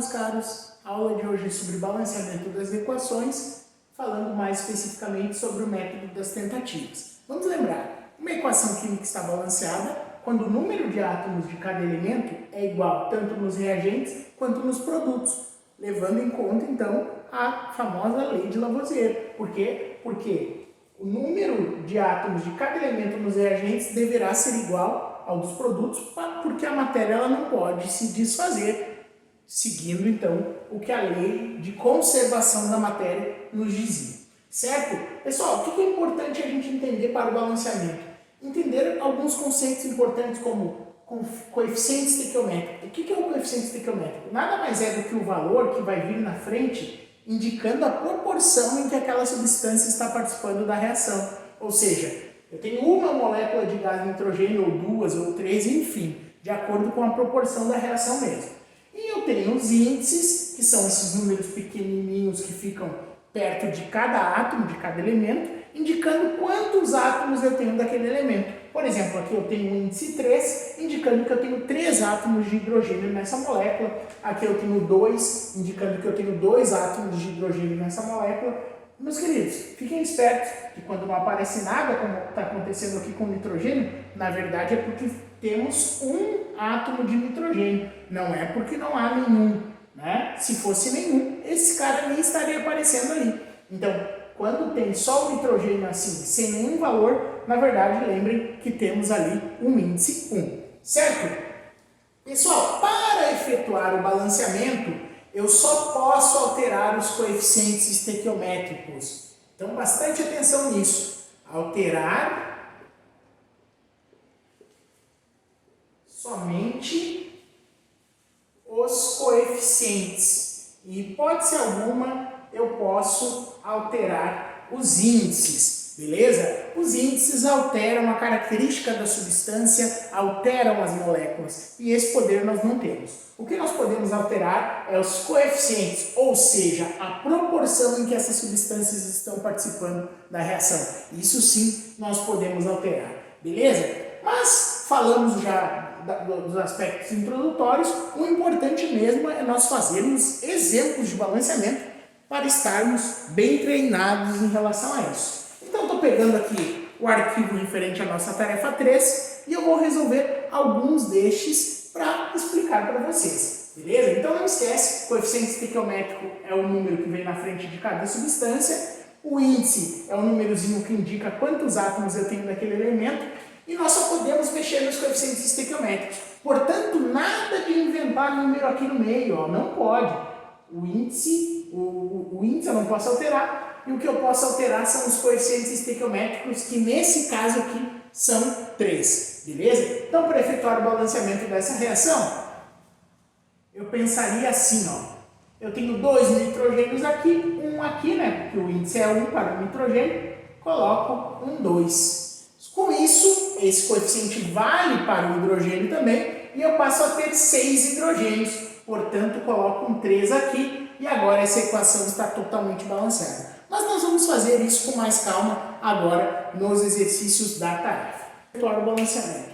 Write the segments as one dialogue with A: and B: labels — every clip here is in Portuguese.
A: meus caros, a aula de hoje é sobre balanceamento das equações, falando mais especificamente sobre o método das tentativas. Vamos lembrar, uma equação química está balanceada quando o número de átomos de cada elemento é igual tanto nos reagentes quanto nos produtos, levando em conta então a famosa lei de Lavoisier. Por quê? Porque o número de átomos de cada elemento nos reagentes deverá ser igual ao dos produtos, porque a matéria ela não pode se desfazer, seguindo então o que a lei de conservação da matéria nos dizia. Certo? Pessoal, o que é importante a gente entender para o balanceamento? Entender alguns conceitos importantes como coeficiente estequiométrico. O que é o coeficiente estequiométrico? Nada mais é do que o valor que vai vir na frente indicando a proporção em que aquela substância está participando da reação. Ou seja, eu tenho uma molécula de gás nitrogênio, ou duas, ou três, enfim, de acordo com a proporção da reação mesmo. E eu tenho os índices, que são esses números pequenininhos que ficam perto de cada átomo, de cada elemento, indicando quantos átomos eu tenho daquele elemento. Por exemplo, aqui eu tenho o índice 3, indicando que eu tenho 3 átomos de hidrogênio nessa molécula. Aqui eu tenho 2, indicando que eu tenho 2 átomos de hidrogênio nessa molécula. Meus queridos, fiquem espertos que quando não aparece nada, como está acontecendo aqui com o nitrogênio, na verdade é porque temos um átomo de nitrogênio, não é porque não há nenhum, né? Se fosse nenhum, esse cara nem estaria aparecendo ali. Então, quando tem só o nitrogênio assim, sem nenhum valor, na verdade, lembrem que temos ali um índice 1, certo? Pessoal, para efetuar o balanceamento, eu só posso alterar os coeficientes estequiométricos. Então, bastante atenção nisso. Alterar somente os coeficientes. Em hipótese alguma, eu posso alterar os índices, beleza? Os índices alteram a característica da substância, alteram as moléculas, e esse poder nós não temos. O que nós podemos alterar é os coeficientes, ou seja, a proporção em que essas substâncias estão participando da reação. Isso sim nós podemos alterar, beleza? Mas falamos já dos aspectos introdutórios, o importante mesmo é nós fazermos exemplos de balanceamento para estarmos bem treinados em relação a isso. Então, estou pegando aqui o arquivo referente à nossa tarefa 3 e eu vou resolver alguns destes para explicar para vocês, beleza? Então, não esquece, o coeficiente estequiométrico é o número que vem na frente de cada substância, o índice é o númerozinho que indica quantos átomos eu tenho daquele elemento e nós só podemos mexer nos coeficientes estequiométricos. Portanto, nada de inventar número aqui no meio, ó, não pode. O índice eu não posso alterar, e o que eu posso alterar são os coeficientes estequiométricos, que nesse caso aqui são 3, beleza? Então, para efetuar o balanceamento dessa reação, eu pensaria assim, ó, eu tenho 2 nitrogênios aqui, um aqui, né, porque o índice é 1 para o nitrogênio, coloco um 2. Com isso, esse coeficiente vale para o hidrogênio também, e eu passo a ter 6 hidrogênios. Portanto, coloco um 3 aqui e agora essa equação está totalmente balanceada. Mas nós vamos fazer isso com mais calma agora nos exercícios da tarefa. Efetuar o balanceamento.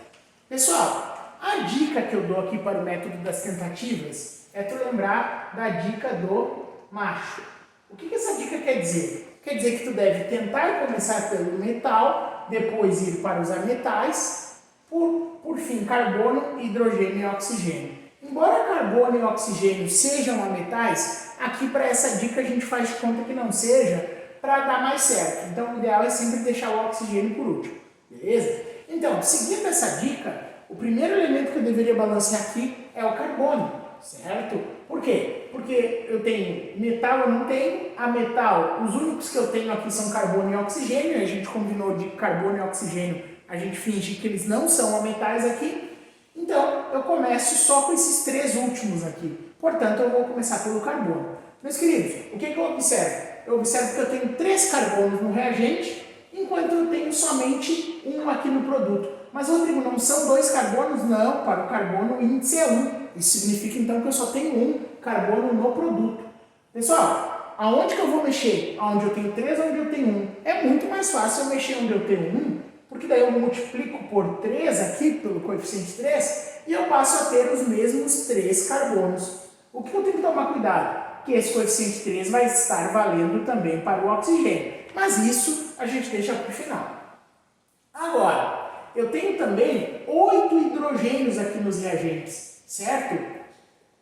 A: Pessoal, a dica que eu dou aqui para o método das tentativas é tu lembrar da dica do macho. O que essa dica quer dizer? Quer dizer que tu deve tentar começar pelo metal, depois ir para os ametais, por fim carbono, hidrogênio e oxigênio. Embora carbono e oxigênio sejam ametais, aqui para essa dica a gente faz de conta que não seja, para dar mais certo. Então o ideal é sempre deixar o oxigênio por último, beleza? Então, seguindo essa dica, o primeiro elemento que eu deveria balancear aqui é o carbono, certo? Por quê? Porque eu tenho metal, eu não tenho, a metal, os únicos que eu tenho aqui são carbono e oxigênio, a gente combinou de carbono e oxigênio, a gente finge que eles não são ametais aqui. Então, eu começo só com esses 3 últimos aqui. Portanto, eu vou começar pelo carbono. Meus queridos, o que eu observo? Eu observo que eu tenho 3 carbonos no reagente, enquanto eu tenho somente um aqui no produto. Mas, Rodrigo, não são 2 carbonos? Não, para o carbono o índice é 1. Isso significa, então, que eu só tenho um carbono no produto. Pessoal, aonde que eu vou mexer? Onde eu tenho 3, onde eu tenho 1? É muito mais fácil eu mexer onde eu tenho 1, porque daí eu multiplico por 3 aqui, pelo coeficiente 3, e eu passo a ter os mesmos 3 carbonos. O que eu tenho que tomar cuidado? Que esse coeficiente 3 vai estar valendo também para o oxigênio. Mas isso a gente deixa para o final. Agora, eu tenho também 8 hidrogênios aqui nos reagentes, certo?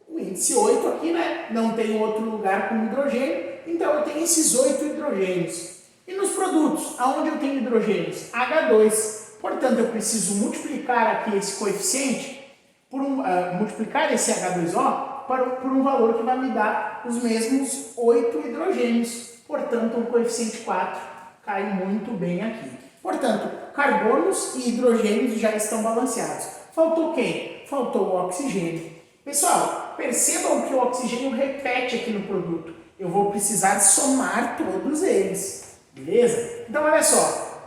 A: O índice 8 aqui, né? Não tem outro lugar com hidrogênio, então eu tenho esses 8 hidrogênios. E nos produtos, aonde eu tenho hidrogênios? H2. Portanto, eu preciso multiplicar aqui esse coeficiente, multiplicar esse H2O por um valor que vai me dar os mesmos 8 hidrogênios. Portanto, o coeficiente 4 cai muito bem aqui. Portanto, carbonos e hidrogênios já estão balanceados. Faltou quem? Faltou o oxigênio. Pessoal, percebam que o oxigênio repete aqui no produto. Eu vou precisar somar todos eles. Beleza? Então, olha só.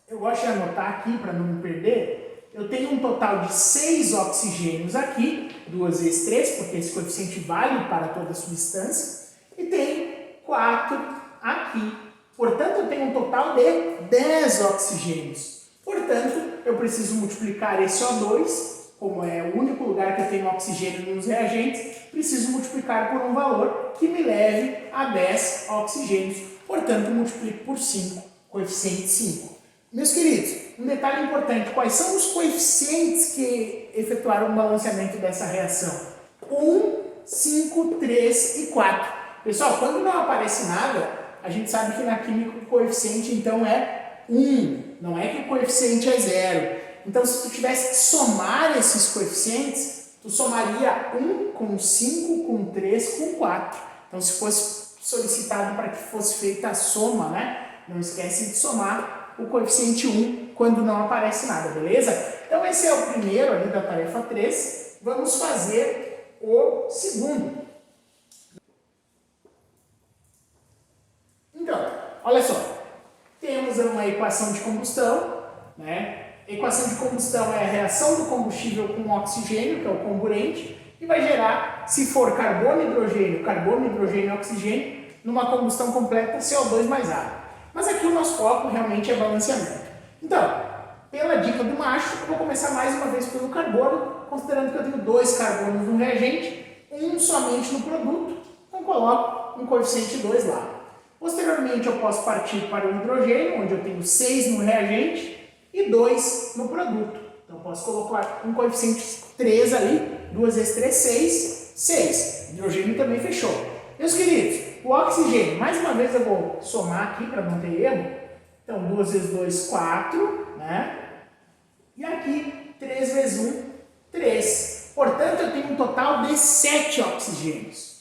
A: Eu gosto de anotar aqui para não me perder. Eu tenho um total de 6 oxigênios aqui. 2 vezes 3, porque esse coeficiente vale para toda a substância. E tem 4 aqui. Portanto, eu tenho um total de 10 oxigênios. Portanto, eu preciso multiplicar esse O2, como é o único lugar que eu tenho oxigênio nos reagentes, preciso multiplicar por um valor que me leve a 10 oxigênios. Portanto, multiplico por 5, coeficiente 5. Meus queridos, um detalhe importante, quais são os coeficientes que efetuaram o balanceamento dessa reação? 1, 5, 3 e 4. Pessoal, quando não aparece nada, a gente sabe que na química o coeficiente então é 1, não é que o coeficiente é 0. Então, se tu tivesse que somar esses coeficientes, tu somaria 1 com 5, com 3, com 4. Então, se fosse solicitado para que fosse feita a soma, né? Não esquece de somar o coeficiente 1 quando não aparece nada, beleza? Então, esse é o primeiro ali da tarefa 3. Vamos fazer o segundo. Então, olha só, temos uma equação de combustão, né? Equação de combustão é a reação do combustível com oxigênio, que é o comburente, e vai gerar, se for carbono, hidrogênio e oxigênio, numa combustão completa CO2 mais água. Mas aqui o nosso foco realmente é balanceamento. Então, pela dica do macho, eu vou começar mais uma vez pelo carbono, considerando que eu tenho 2 carbonos no reagente, um somente no produto, então coloco um coeficiente 2 lá. Posteriormente, eu posso partir para o hidrogênio, onde eu tenho 6 no reagente e 2 no produto. Então, posso colocar um coeficiente 3 ali, 2 vezes 3, 6, 6. Hidrogênio também fechou. Meus queridos, o oxigênio, mais uma vez eu vou somar aqui para não ter erro. Então, 2 vezes 2, 4, né? E aqui, 3 vezes 1, 3. Portanto, eu tenho um total de 7 oxigênios.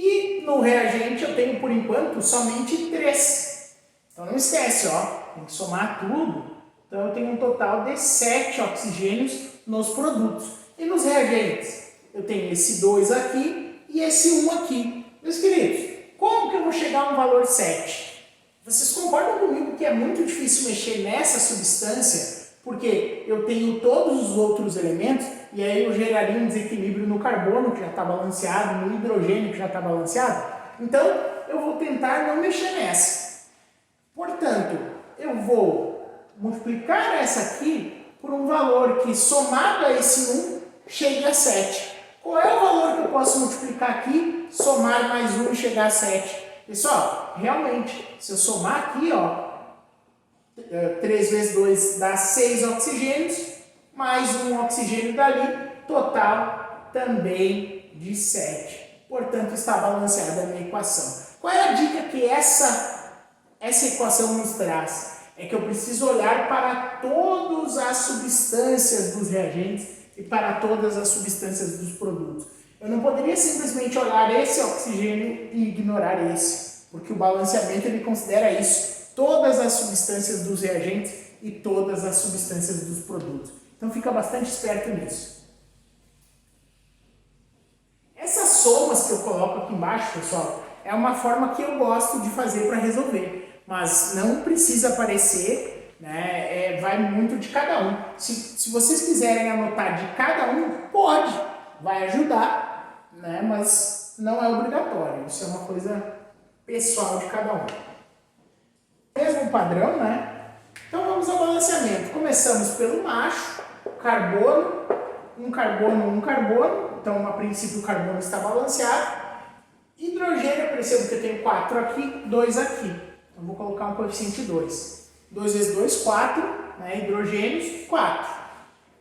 A: E no reagente eu tenho, por enquanto, somente 3. Então não esquece, ó, tem que somar tudo. Então eu tenho um total de 7 oxigênios nos produtos. E nos reagentes, eu tenho esse 2 aqui e esse 1 aqui. Meus queridos, como que eu vou chegar a um valor 7? Vocês concordam comigo que é muito difícil mexer nessa substância, porque eu tenho todos os outros elementos, e aí eu geraria um desequilíbrio no carbono, que já está balanceado, no hidrogênio, que já está balanceado. Então, eu vou tentar não mexer nessa. Portanto, eu vou multiplicar essa aqui por um valor que, somado a esse 1, chegue a 7. Qual é o valor que eu posso multiplicar aqui, somar mais 1 e chegar a 7? Pessoal, realmente, se eu somar aqui, ó, 3 vezes 2 dá 6 oxigênios, mais um oxigênio dali, total também de 7. Portanto, está balanceada a minha equação. Qual é a dica que essa equação nos traz? É que eu preciso olhar para todas as substâncias dos reagentes e para todas as substâncias dos produtos. Eu não poderia simplesmente olhar esse oxigênio e ignorar esse, porque o balanceamento ele considera isso, todas as substâncias dos reagentes e todas as substâncias dos produtos. Então fica bastante esperto nisso. Essas somas que eu coloco aqui embaixo, pessoal, é uma forma que eu gosto de fazer para resolver, mas não precisa aparecer, né? Vai muito de cada um. Se vocês quiserem anotar de cada um, pode, vai ajudar, né? Mas não é obrigatório, isso é uma coisa pessoal de cada um. Mesmo padrão, né? Então vamos ao balanceamento. Começamos pelo macho, carbono, um carbono, um carbono. então a princípio o carbono está balanceado. Hidrogênio, eu percebo que eu tenho 4 aqui, 2 aqui. Então vou colocar um coeficiente 2. 2 vezes 2, 4, né? Hidrogênios, 4.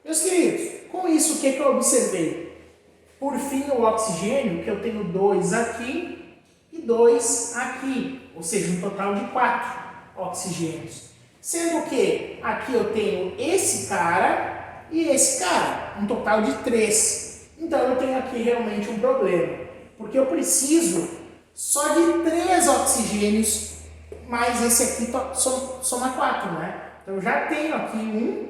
A: Meus queridos, com isso o que eu observei? Por fim, o oxigênio, que eu tenho 2 aqui e 2 aqui, ou seja, um total de 4 oxigênios. Sendo que aqui eu tenho esse cara e esse cara, um total de 3. Então eu tenho aqui realmente um problema, porque eu preciso só de 3 oxigênios, mais esse aqui soma 4, né? Então eu já tenho aqui 1,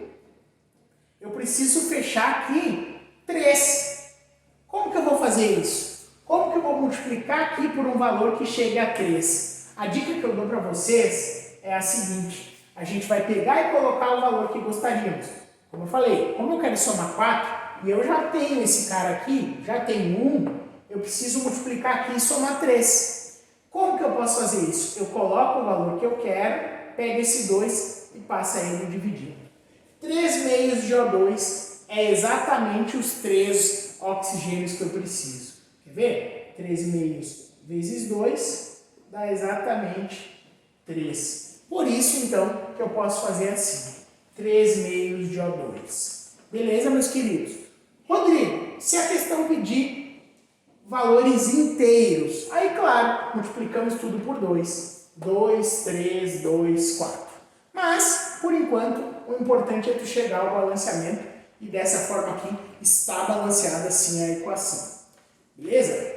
A: eu preciso fechar aqui 3. Como que eu vou fazer isso? Como que eu vou multiplicar aqui por um valor que chegue a 3? A dica que eu dou para vocês é a seguinte: a gente vai pegar e colocar o valor que gostaríamos. Como eu falei, como eu quero somar 4, e eu já tenho esse cara aqui, já tenho 1, eu preciso multiplicar aqui e somar 3. Como que eu posso fazer isso? Eu coloco o valor que eu quero, pego esse 2 e passo ele dividindo. 3 meios de O2 é exatamente os 3 oxigênios que eu preciso. Quer ver? 3 meios vezes 2 dá exatamente 3. Por isso, então, que eu posso fazer assim. 3 meios de O2. Beleza, meus queridos? Rodrigo, se a questão pedir valores inteiros, aí, claro, multiplicamos tudo por 2. 2, 3, 2, 4. Mas, por enquanto, o importante é tu chegar ao balanceamento e dessa forma aqui está balanceada assim a equação. Beleza?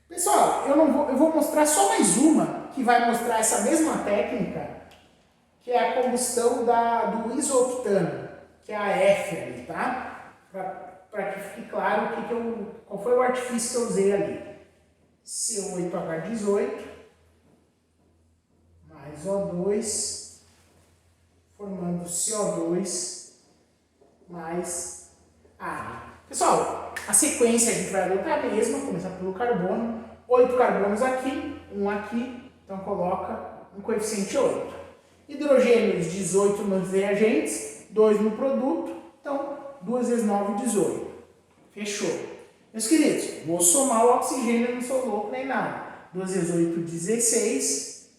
A: Pessoal, eu vou mostrar só mais uma que vai mostrar essa mesma técnica, que é a combustão do isoctano, que é a F ali, tá? Para que fique claro qual foi o artifício que eu usei ali. C8H18 mais O2 formando CO2 mais água. Pessoal, a sequência a gente vai adotar a mesma, começar pelo carbono. 8 carbonos aqui, 1 aqui, então coloca um coeficiente 8. Hidrogênios, 18 nos reagentes, 2 no produto, então 2 vezes 9, 18. Fechou. Meus queridos, vou somar o oxigênio, não sou louco nem nada. 2 vezes 8, 16.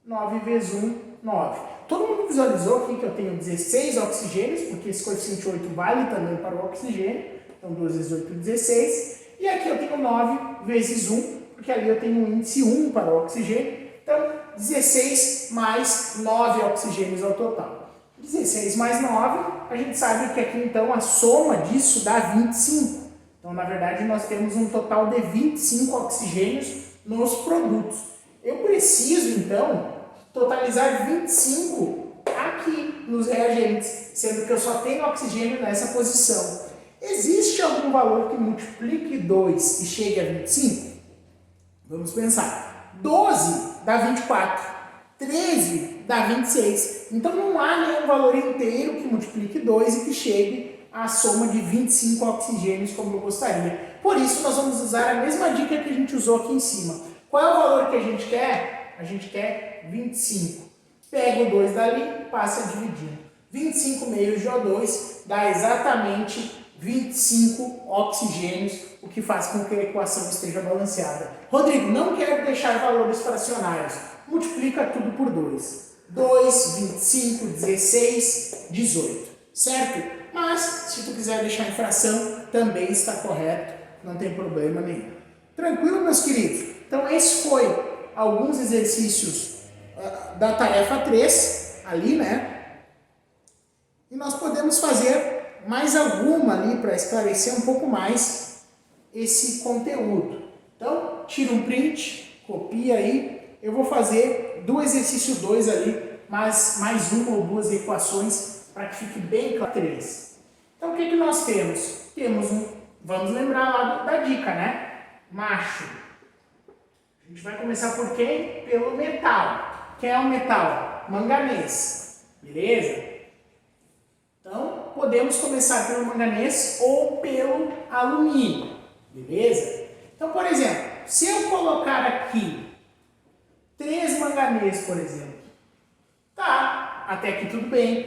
A: 9 vezes 1, 9. Todo mundo visualizou aqui que eu tenho 16 oxigênios, porque esse coeficiente 8 vale também para o oxigênio. Então 2 vezes 8, 16. E aqui eu tenho 9 vezes 1, porque ali eu tenho um índice 1 para o oxigênio. Então 16 mais 9 oxigênios ao total. 16 mais 9, a gente sabe que aqui então a soma disso dá 25. Então na verdade nós temos um total de 25 oxigênios nos produtos. Eu preciso então totalizar 25 aqui nos reagentes, sendo que eu só tenho oxigênio nessa posição. Existe algum valor que multiplique 2 e chegue a 25? Vamos pensar. 12 dá 24, 13 dá 26. Então não há nenhum valor inteiro que multiplique 2 e que chegue à soma de 25 oxigênios como eu gostaria. Por isso nós vamos usar a mesma dica que a gente usou aqui em cima. Qual é o valor que a gente quer? A gente quer 25. Pega o 2 dali, passa dividindo. 25 meios de O2 dá exatamente 25 oxigênios, o que faz com que a equação esteja balanceada. Rodrigo, não quero deixar valores fracionários. Multiplica tudo por 2. 2, 25, 16, 18. Certo? Mas, se tu quiser deixar em fração, também está correto. Não tem problema nenhum. Tranquilo, meus queridos? Então, esse foi alguns exercícios da tarefa 3, ali, né? E nós podemos fazer mais alguma ali para esclarecer um pouco mais esse conteúdo. Então, tira um print, copia aí. Eu vou fazer do exercício 2 ali, mais uma ou duas equações para que fique bem claro. 3. Então, o que nós temos? Temos vamos lembrar lá da dica, né? Macho. A gente vai começar por quem? Pelo metal. Quem é o metal? Manganês. Beleza? Então, podemos começar pelo manganês ou pelo alumínio. Beleza? Então, por exemplo, se eu colocar aqui 3 manganês, por exemplo. Tá, até aqui tudo bem.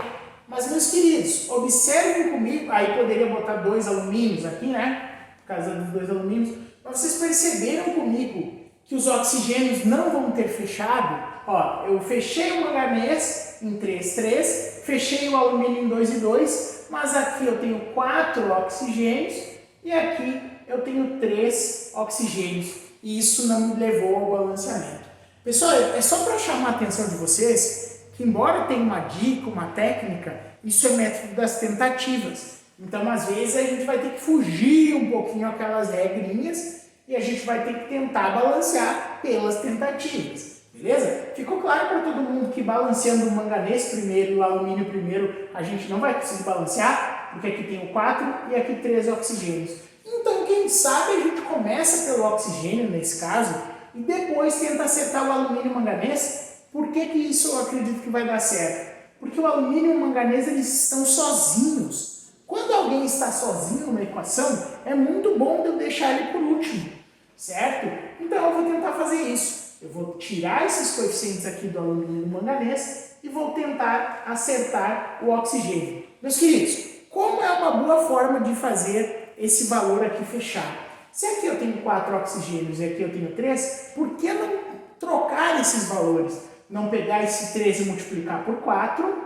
A: Mas, meus queridos, observem comigo. Aí poderia botar 2 alumínios aqui, né? causa dos dois alumínios. Mas vocês perceberam comigo que os oxigênios não vão ter fechado? Ó, eu fechei o manganês em 3, 3, fechei o alumínio em 2 e 2, mas aqui eu tenho 4 oxigênios e aqui eu tenho 3 oxigênios. E isso não me levou ao balanceamento. Pessoal, é só para chamar a atenção de vocês que, embora tenha uma dica, uma técnica, isso é método das tentativas. Então, às vezes, a gente vai ter que fugir um pouquinho aquelas regrinhas e a gente vai ter que tentar balancear pelas tentativas, beleza? Ficou claro para todo mundo que balanceando o manganês primeiro e o alumínio primeiro, a gente não vai conseguir balancear, porque aqui tem o 4 e aqui 3 oxigênios. Então, quem sabe a gente começa pelo oxigênio, nesse caso, e depois tenta acertar o alumínio e o manganês. Por que isso eu acredito que vai dar certo? Porque o alumínio e o manganês, eles estão sozinhos. Quando alguém está sozinho numa equação, é muito bom eu deixar ele por último, certo? Então eu vou tentar fazer isso. Eu vou tirar esses coeficientes aqui do alumínio e do manganês e vou tentar acertar o oxigênio. Meus queridos, como é uma boa forma de fazer esse valor aqui fechado? Se aqui eu tenho 4 oxigênios e aqui eu tenho 3, por que não trocar esses valores? Não pegar esse 3 e multiplicar por 4,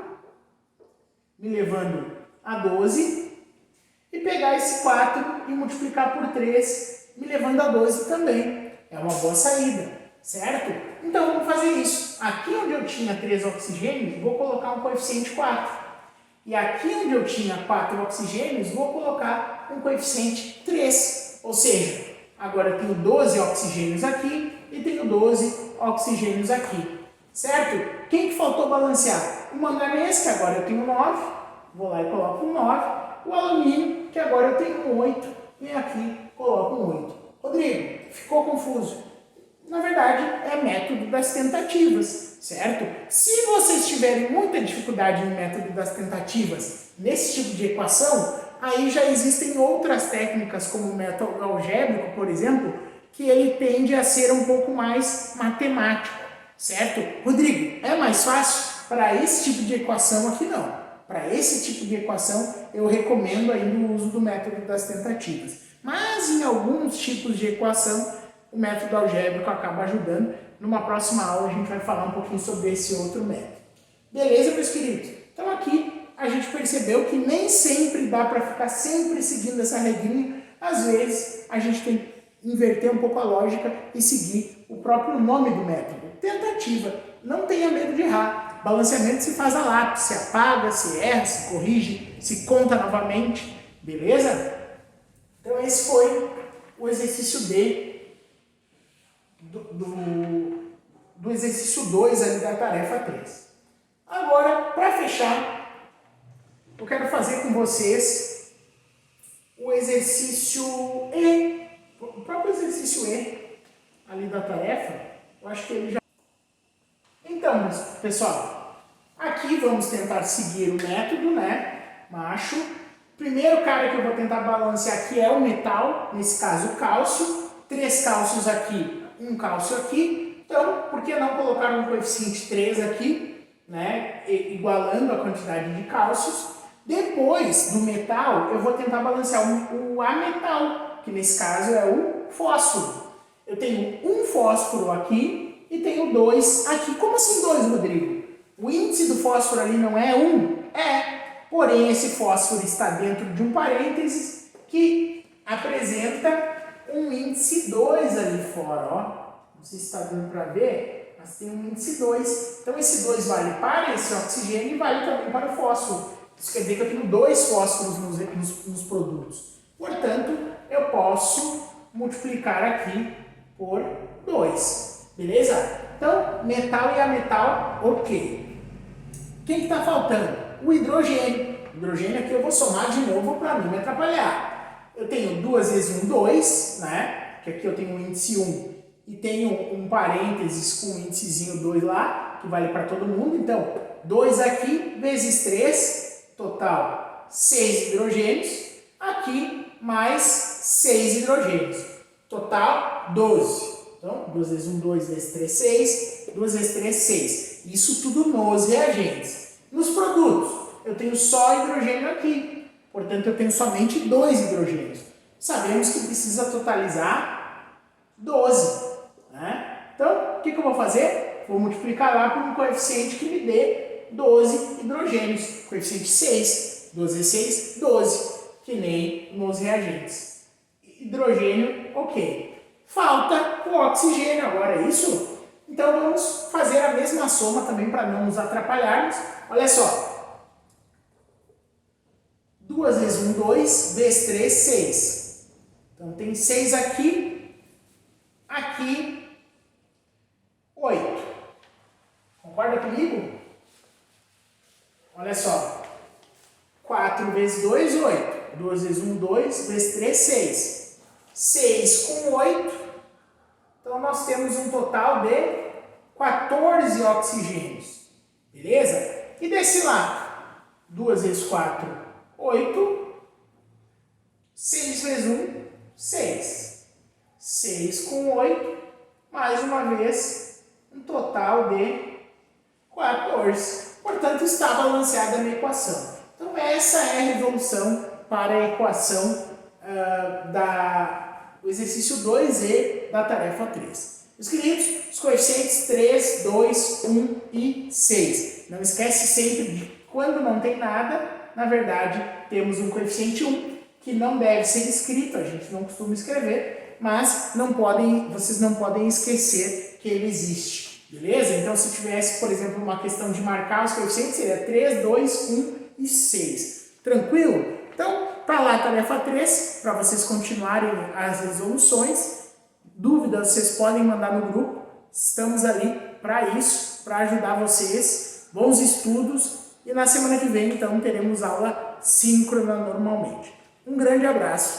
A: me levando a 12, e pegar esse 4 e multiplicar por 3, me levando a 12 também. É uma boa saída, certo? Então vamos fazer isso. Aqui onde eu tinha 3 oxigênios, vou colocar um coeficiente 4. E aqui onde eu tinha 4 oxigênios, vou colocar um coeficiente 3. Ou seja, agora eu tenho 12 oxigênios aqui e tenho 12 oxigênios aqui. Certo? Quem que faltou balancear? O manganês, que agora eu tenho 9. Vou lá e coloco um 9. O alumínio, que agora eu tenho um 8. E aqui coloco um 8. Rodrigo, ficou confuso? Na verdade, é método das tentativas, certo? Se vocês tiverem muita dificuldade no método das tentativas, nesse tipo de equação, aí já existem outras técnicas, como o método algébrico, por exemplo, que ele tende a ser um pouco mais matemático, certo? Rodrigo, é mais fácil? Para esse tipo de equação aqui não. Para esse tipo de equação, eu recomendo ainda o uso do método das tentativas. Mas em alguns tipos de equação, o método algébrico acaba ajudando. Numa próxima aula a gente vai falar um pouquinho sobre esse outro método. Beleza, meus queridos? Então aqui a gente percebeu que nem sempre dá para ficar sempre seguindo essa regrinha. Às vezes a gente tem que inverter um pouco a lógica e seguir o próprio nome do método. Tentativa. Não tenha medo de errar. Balanceamento se faz a lápis, se apaga, se erra, se corrige, se conta novamente. Beleza? Então esse foi o exercício D do exercício 2 ali da tarefa 3. Agora, para fechar, eu quero fazer com vocês o exercício E, o próprio exercício E ali da tarefa. Eu acho que ele já... Então, pessoal, aqui vamos tentar seguir o método, né? Macho. Primeiro cara que eu vou tentar balancear aqui é o metal, nesse caso o cálcio. 3 cálcios aqui, 1 cálcio aqui. Então, por que não colocar um coeficiente 3 aqui, né? Igualando a quantidade de cálcios. Depois do metal, eu vou tentar balancear o ametal, que nesse caso é o fósforo. Eu tenho um fósforo aqui e tenho 2 aqui. Como assim 2, Rodrigo? O índice do fósforo ali não é 1? É. Porém, esse fósforo está dentro de um parênteses que apresenta um índice 2 ali fora, ó. Não sei se está dando para ver, mas tem um índice 2. Então, esse 2 vale para esse oxigênio e vale também para o fósforo. Isso quer dizer que eu tenho 2 fósforos nos produtos. Portanto, eu posso multiplicar aqui por 2. Beleza? Então, metal e ametal, ok. Quem que está faltando? O hidrogênio. O hidrogênio aqui eu vou somar de novo para não me atrapalhar. Eu tenho 2 vezes 1, 2, né? Que aqui eu tenho um índice 1 e tenho um parênteses com um índicezinho 2 lá, que vale para todo mundo. Então, 2 aqui vezes 3, total 6 hidrogênios. Aqui mais 6 hidrogênios. Total 12. Então, 2 vezes 1, 2 vezes 3, 6. 2 vezes 3, 6. Isso tudo nos reagentes. Nos produtos, eu tenho só hidrogênio aqui. Portanto, eu tenho somente 2 hidrogênios. sabemos que precisa totalizar 12. Né? Então, o que eu vou fazer? Vou multiplicar lá por um coeficiente que me dê 12 hidrogênios. Coeficiente 6. 12 vezes 6, 12. Que nem nos reagentes. Hidrogênio, ok. Falta o oxigênio agora, é isso? Então vamos fazer a mesma soma também para não nos atrapalharmos. Olha só. 2 vezes 1, 2, vezes 3, 6. Então tem 6 aqui, aqui, 8. Concorda comigo? Olha só. 4 vezes 2, 8. 2 vezes 1, 2, vezes 3, 6. 6 com 8. Então nós temos um total de 14 oxigênios. Beleza? E desse lado? 2 vezes 4, 8. 6 vezes 1, 6. 6 com 8. Mais uma vez, um total de 14. Portanto, está balanceada a minha equação. Então, essa é a resolução para a equação do exercício 2E da tarefa 3. Meus queridos, os coeficientes 3, 2, 1 e 6. Não esquece sempre de quando não tem nada, na verdade, temos um coeficiente 1 que não deve ser escrito, a gente não costuma escrever, mas vocês não podem esquecer que ele existe. Beleza? Então, se tivesse, por exemplo, uma questão de marcar os coeficientes, seria 3, 2, 1 e 6. Tranquilo? Então, tá lá a tarefa 3, para vocês continuarem as resoluções. Dúvidas, vocês podem mandar no grupo. Estamos ali para isso, para ajudar vocês. Bons estudos. E na semana que vem, então, teremos aula síncrona normalmente. Um grande abraço